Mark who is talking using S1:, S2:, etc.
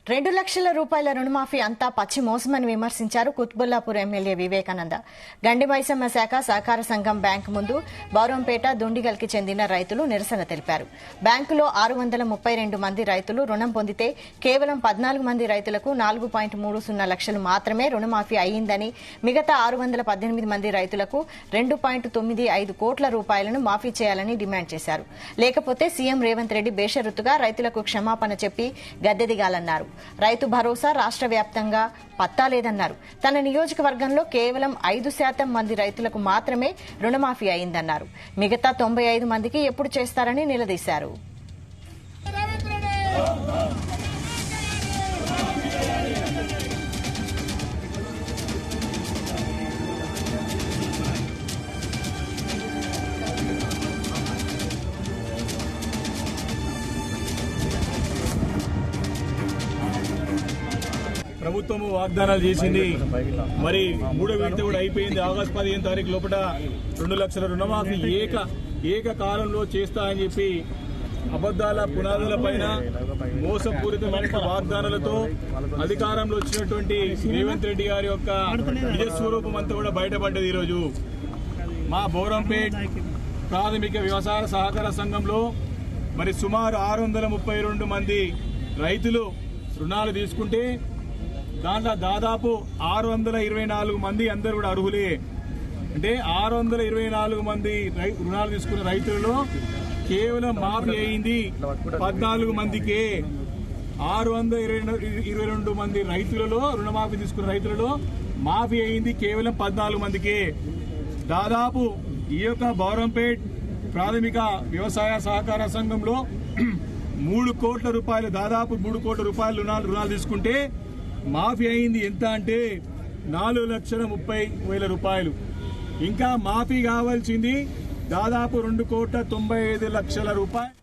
S1: 2 లక్షల రూపాయల రుణమాఫీ అంతా పచ్చి మోసమని విమర్శించారు కుత్బుల్లాపూర్ ఎమ్మెల్యే వివేకానంద. గండి మైసమ్మ శాఖ సహకార సంఘం బ్యాంకు ముందు బౌరంపేట దుండిగల్కి చెందిన రైతులు నిరసన తెలిపారు. బ్యాంకులో 632 మంది రైతులు రుణం పొందితే కేవలం 14 మంది రైతులకు 4.30 లక్షలు మాత్రమే రుణమాఫీ అయ్యిందని, మిగతా 618 మంది రైతులకు 2.95 కోట్ల రూపాయలను మాఫీ చేయాలని డిమాండ్ చేశారు. లేకపోతే సీఎం రేవంత్ రెడ్డి బేషరతుగా రైతులకు క్షమాపణ చెప్పి గద్దె దిగాలన్నారు. రైతు భరోసా రాష్ట్ర వ్యాప్తంగా పత్తా లేదన్నారు. తన నియోజకవర్గంలో కేవలం 5% మంది రైతులకు మాత్రమే రుణమాఫీ అయిందన్నారు. మిగతా 95 మందికి ఎప్పుడు చేస్తారని నిలదీశారు.
S2: ప్రభుత్వం వాగ్దానాలు చేసింది. మరి 3వ విడత కూడా అయిపోయింది. ఆగస్టు 15 తారీఖు లోపల 2 లక్షల రుణమాఫీ ఏకకాలంలో చేస్తా అని చెప్పి అబద్దాల పునాదుల పైన మోసపూరితమైన వాగ్దానాలతో అధికారంలో వచ్చినటువంటి రేవంత్ రెడ్డి గారి యొక్క నిజ స్వరూపం అంతా కూడా బయటపడ్డది. ఈరోజు మా బౌరంపేట్ ప్రాథమిక వ్యవసాయ సహకార సంఘంలో మరి సుమారు 632 మంది రైతులు రుణాలు తీసుకుంటే దాంట్లో దాదాపు 624 మంది అందరూ కూడా అర్హులే. అంటే 624 మంది రుణాలు తీసుకున్న రైతులలో కేవలం మాఫీ అయింది 14 మందికే. 622 మంది రైతులలో రుణమాఫీ తీసుకున్న రైతులలో మాఫీ అయింది కేవలం 14 మందికే. దాదాపు ఈ యొక్క బౌరంపేట్ ప్రాథమిక వ్యవసాయ సహకార సంఘంలో 3 కోట్ల రూపాయలు, దాదాపు 3 కోట్ల రూపాయలు రుణాలు తీసుకుంటే మాఫీ అయింది ఎంత అంటే 4,30,000 రూపాయలు. ఇంకా మాఫీ కావాల్సింది దాదాపు 2,95,00,000 రూపాయలు.